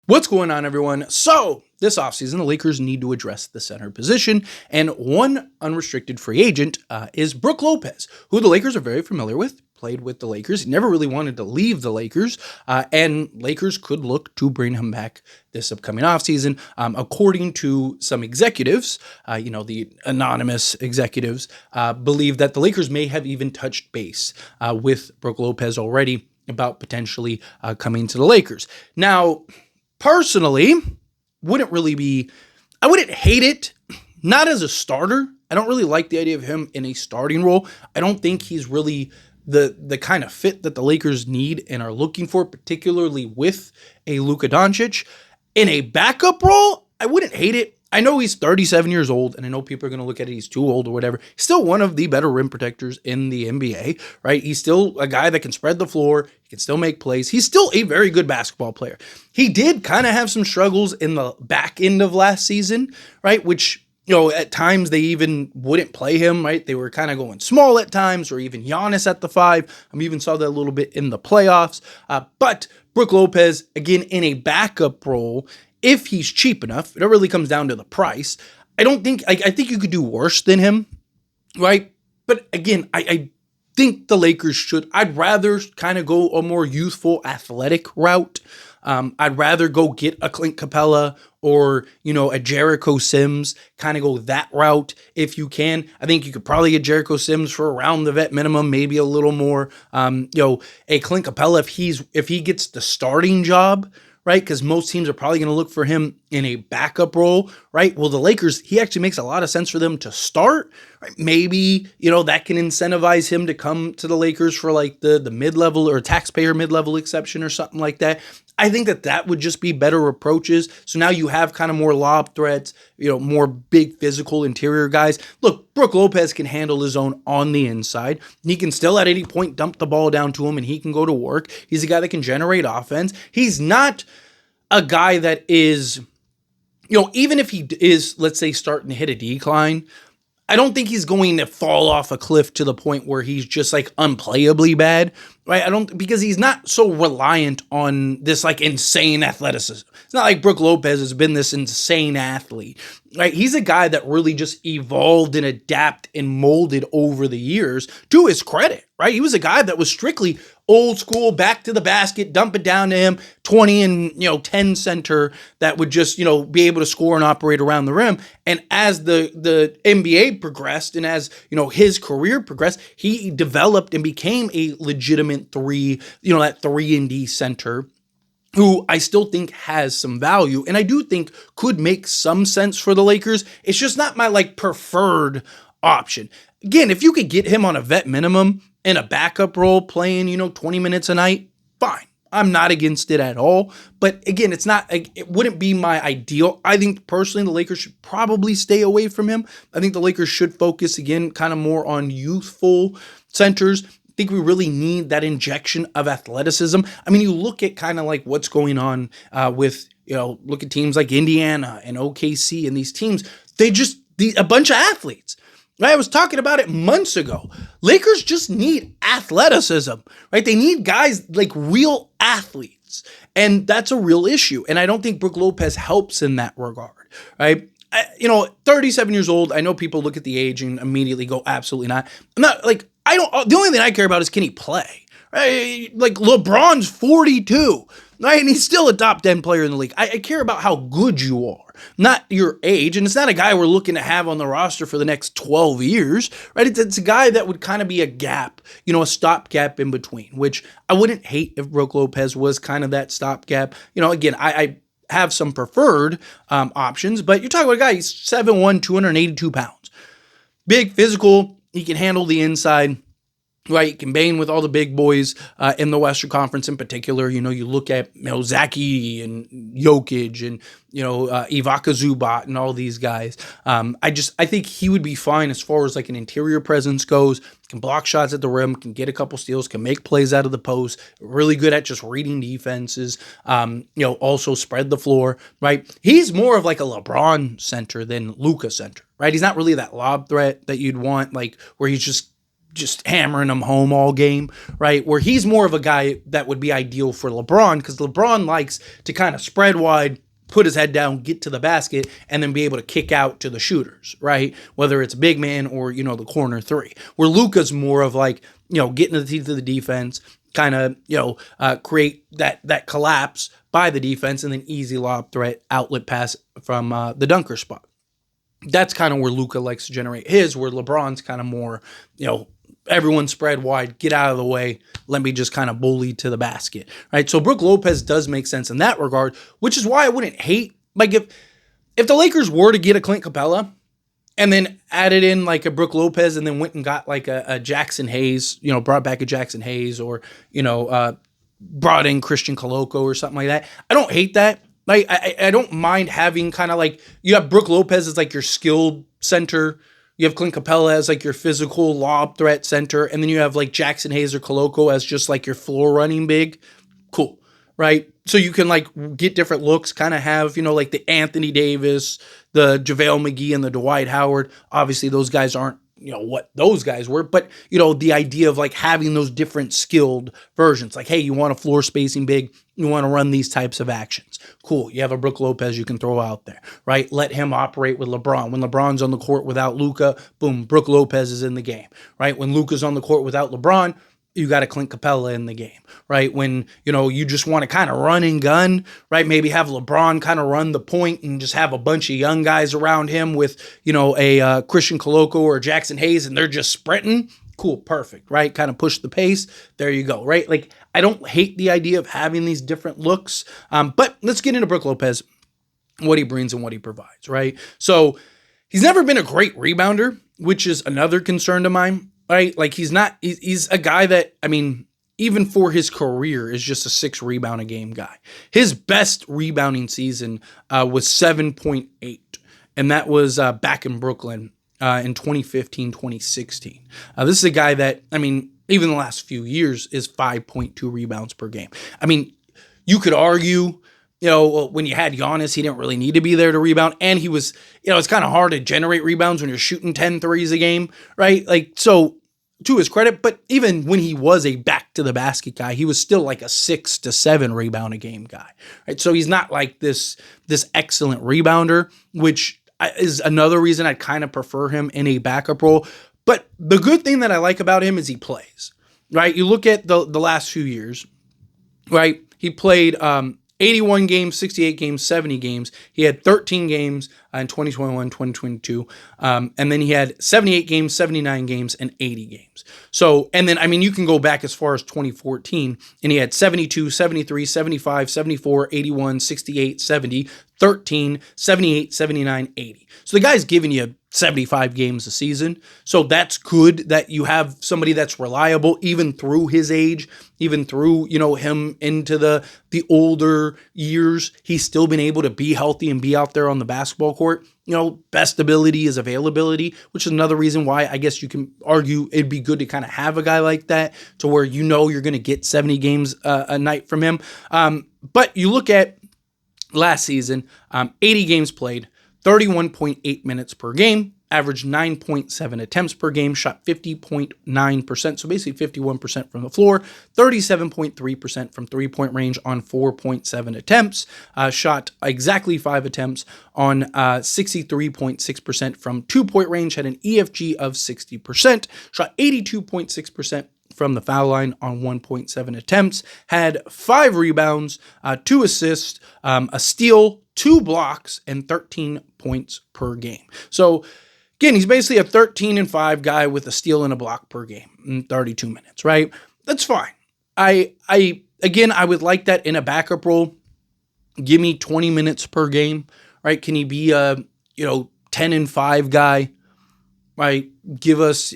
What's going on, everyone? So, this offseason, the Lakers need to address the center position, and one unrestricted free agent is Brook Lopez, who the Lakers are very familiar with, played with the Lakers. He never really wanted to leave the Lakers, and Lakers could look to bring him back this upcoming offseason. According to some executives, the anonymous executives, believe that the Lakers may have even touched base with Brook Lopez already about potentially coming to the Lakers. Now, personally, I wouldn't hate it, not as a starter. I don't really like the idea of him in a starting role. I don't think he's really the kind of fit that the Lakers need and are looking for, particularly with a Luka Doncic. In a backup role, I wouldn't hate it. I know he's 37 years old, and I know people are going to look at it, he's too old or whatever. He's still one of the better rim protectors in the NBA, right? He's still a guy that can spread the floor. He can still make plays. He's still a very good basketball player. He did kind of have some struggles in the back end of last season, right? Which, at times they even wouldn't play him, right? They were kind of going small at times, or even Giannis at the 5. I even saw that a little bit in the playoffs. But Brook Lopez, again, in a backup role, if he's cheap enough, it really comes down to the price. I think you could do worse than him, right? But again, I think the Lakers should. I'd rather kind of go a more youthful, athletic route. I'd rather go get a Clint Capella or, a Jericho Sims, kind of go that route if you can. I think you could probably get Jericho Sims for around the vet minimum, maybe a little more. A Clint Capella, if he gets the starting job, right? Because most teams are probably going to look for him in a backup role, right? Well, the Lakers, he actually makes a lot of sense for them to start, right? Maybe, that can incentivize him to come to the Lakers for like the mid-level or taxpayer mid-level exception or something like that. I think that would just be better approaches. So now you have kind of more lob threats, more big physical interior guys. Look, Brook Lopez can handle his own on the inside. He can still at any point dump the ball down to him and he can go to work. He's a guy that can generate offense. He's not a guy that is, even if he is, let's say, starting to hit a decline, I don't think he's going to fall off a cliff to the point where he's just like unplayably bad, right? Because he's not so reliant on this like insane athleticism. It's not like Brook Lopez has been this insane athlete, right? He's a guy that really just evolved and adapted and molded over the years, to his credit, right? He was a guy that was strictly old school, back to the basket, dump it down to him, 20 and 10 center that would just be able to score and operate around the rim. And as the NBA progressed and as his career progressed, he developed and became a legitimate that 3-and-D center who I still think has some value and I do think could make some sense for the Lakers. It's just not my preferred option. Again, if you could get him on a vet minimum in a backup role playing, 20 minutes a night, fine. I'm not against it at all. But again, it wouldn't be my ideal. I think personally the Lakers should probably stay away from him. I think the Lakers should focus again kind of more on youthful centers. I think we really need that injection of athleticism. I mean, you look at kind of like what's going on with, look at teams like Indiana and OKC and these teams. A bunch of athletes. I was talking about it months ago. Lakers just need athleticism, right? They need guys like real athletes, and that's a real issue. And I don't think Brook Lopez helps in that regard, right? 37 years old. I know people look at the age and immediately go, absolutely not. I'm not the only thing I care about is can he play, right? Like LeBron's 42, right? And he's still a top 10 player in the league. I care about how good you are, not your age. And it's not a guy we're looking to have on the roster for the next 12 years, right? It's a guy that would kind of be a gap, a stopgap in between, which I wouldn't hate if Brook Lopez was kind of that stopgap. Again, I have some preferred options, but you're talking about a guy, he's 7'1", 282 pounds. Big, physical, he can handle the inside. Right, he can bang with all the big boys in the Western Conference in particular. You look at Zaki and Jokic and Ivica Zubac and all these guys. I think he would be fine as far as like an interior presence goes. Can block shots at the rim, can get a couple steals, can make plays out of the post. Really good at just reading defenses. Also spread the floor. Right, he's more of like a LeBron center than Luka center. Right, he's not really that lob threat that you'd want, like where he's just just hammering them home all game, right? Where he's more of a guy that would be ideal for LeBron, because LeBron likes to kind of spread wide, put his head down, get to the basket, and then be able to kick out to the shooters, right? Whether it's big man or, the corner three. Where Luka's more of like, getting to the teeth of the defense, kind of, create that collapse by the defense, and then easy lob threat outlet pass from the dunker spot. That's kind of where Luka likes to generate his, where LeBron's kind of more, everyone spread wide, get out of the way, let me just kind of bully to the basket, right? So Brook Lopez does make sense in that regard, which is why I wouldn't hate, like if the Lakers were to get a Clint Capella and then added in like a Brook Lopez and then went and got like a Jackson Hayes, brought back a Jackson Hayes, or, brought in Christian Coloco or something like that. I don't hate that. Like, I don't mind having kind of like, you have Brook Lopez as like your skilled center, you have Clint Capella as like your physical lob threat center, and then you have like Jackson Hayes or Coloco as just like your floor running big. Cool, right? So you can like get different looks, kind of have, like the Anthony Davis, the JaVale McGee, and the Dwight Howard. Obviously, those guys aren't, what those guys were, but, the idea of like having those different skilled versions. Like, hey, you want a floor spacing big, you want to run these types of actions. Cool. You have a Brook Lopez you can throw out there, right? Let him operate with LeBron. When LeBron's on the court without Luka, boom, Brook Lopez is in the game, right? When Luka's on the court without LeBron, you got a Clint Capella in the game, right? When, you just want to kind of run and gun, right? Maybe have LeBron kind of run the point and just have a bunch of young guys around him with, a Christian Coloco or Jackson Hayes, and they're just sprinting. Cool, perfect, right? Kind of push the pace. There you go, right? Like, I don't hate the idea of having these different looks, but let's get into Brook Lopez, what he brings and what he provides, right? So he's never been a great rebounder, which is another concern to mine, right? Like, he's a guy that, even for his career, is just a 6 rebound a game guy. His best rebounding season was 7.8, and that was back in Brooklyn in 2015, 2016. This is a guy that, even the last few years, is 5.2 rebounds per game. You could argue, when you had Giannis, he didn't really need to be there to rebound. And he was, it's kind of hard to generate rebounds when you're shooting 10 threes a game, right? Like, so to his credit, but even when he was a back to the basket guy, he was still like a 6 to 7 rebound a game guy, right? So he's not like this excellent rebounder, which is another reason I kind of prefer him in a backup role. But the good thing that I like about him is he plays, right? You look at the last few years, right? He played 81 games, 68 games, 70 games. He had 13 games in 2021, 2022. And then he had 78 games, 79 games, and 80 games. So, and then, you can go back as far as 2014, and he had 72, 73, 75, 74, 81, 68, 70, 13, 78, 79, 80. So the guy's giving you 75 games a season. So that's good that you have somebody that's reliable even through his age, even through, him into the older years. He's still been able to be healthy and be out there on the basketball court. Best ability is availability, which is another reason why I guess you can argue it'd be good to kind of have a guy like that to where you're going to get 70 games a night from him. But you look at last season, 80 games played, 31.8 minutes per game, averaged 9.7 attempts per game, shot 50.9%, so basically 51% from the floor, 37.3% from three-point range on 4.7 attempts, shot exactly 5 attempts on 63.6% from two-point range, had an EFG of 60%, shot 82.6% from the foul line on 1.7 attempts, had 5 rebounds, 2 assists, a steal, 2 blocks, and 13 points per game. So again, he's basically a 13-5 guy with a steal and a block per game in 32 minutes, right? That's fine. I would like that in a backup role. Give me 20 minutes per game, right? Can he be a 10-5 guy, right? Give us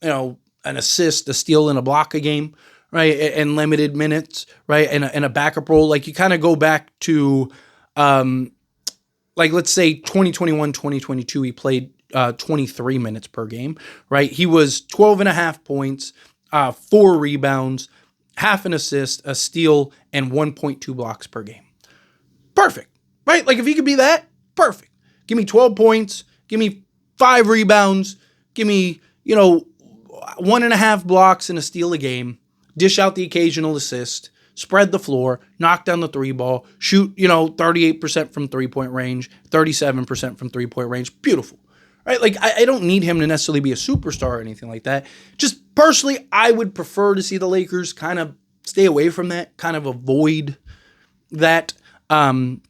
an assist, a steal, and a block a game, right? And limited minutes, right? And a backup role. Like, you kind of go back to let's say 2021, 2022, he played 23 minutes per game, right? He was 12.5 points, 4 rebounds, half an assist, a steal, and 1.2 blocks per game. Perfect, right? Like, if he could be that, perfect. Give me 12 points, give me 5 rebounds, give me, 1.5 blocks and a steal a game, dish out the occasional assist, spread the floor, knock down the three ball, shoot, 38% from 3-point range, 37% from 3-point range. Beautiful. Right? Like, I don't need him to necessarily be a superstar or anything like that. Just personally, I would prefer to see the Lakers kind of stay away from that, kind of avoid that. I'd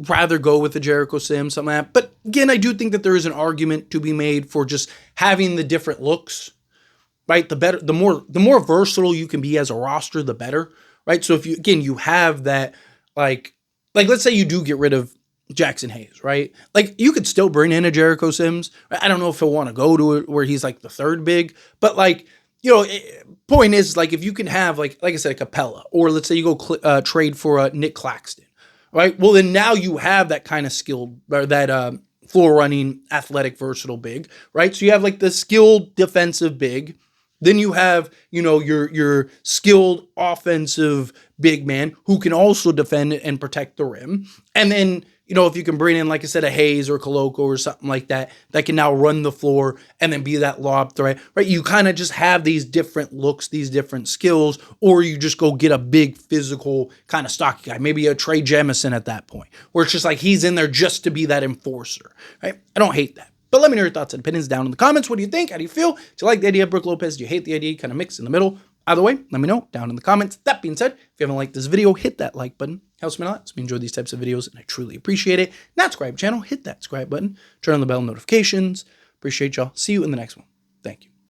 rather go with the Jericho Sims, something like that. But again, I do think that there is an argument to be made for just having the different looks, right? The more versatile you can be as a roster, the better, right? So if you have that, like let's say you do get rid of Jackson Hayes, right? Like, you could still bring in a Jericho Sims. I don't know if he'll want to go to it where he's like the third big, but point is, like, if you can have like I said, a Capella, or let's say you go trade for Nick Claxton, right? Well, then now you have that kind of skilled, or that floor running, athletic, versatile big, right? So you have like the skilled defensive big. Then you have, your skilled offensive big man who can also defend and protect the rim. And then, if you can bring in, like I said, a Hayes or Koloko or something like that, that can now run the floor and then be that lob threat, right? You kind of just have these different looks, these different skills, or you just go get a big physical kind of stocky guy, maybe a Trey Jemison at that point, where it's just like he's in there just to be that enforcer, right? I don't hate that. But let me know your thoughts and opinions down in the comments. What do you think? How do you feel? Do you like the idea of Brook Lopez? Do you hate the idea? Kind of mix in the middle? Either way, let me know down in the comments. That being said, if you haven't liked this video, hit that like button. Helps me a lot. Helps me enjoy these types of videos, and I truly appreciate it. Not subscribe to the channel, hit that subscribe button. Turn on the bell notifications. Appreciate y'all. See you in the next one. Thank you.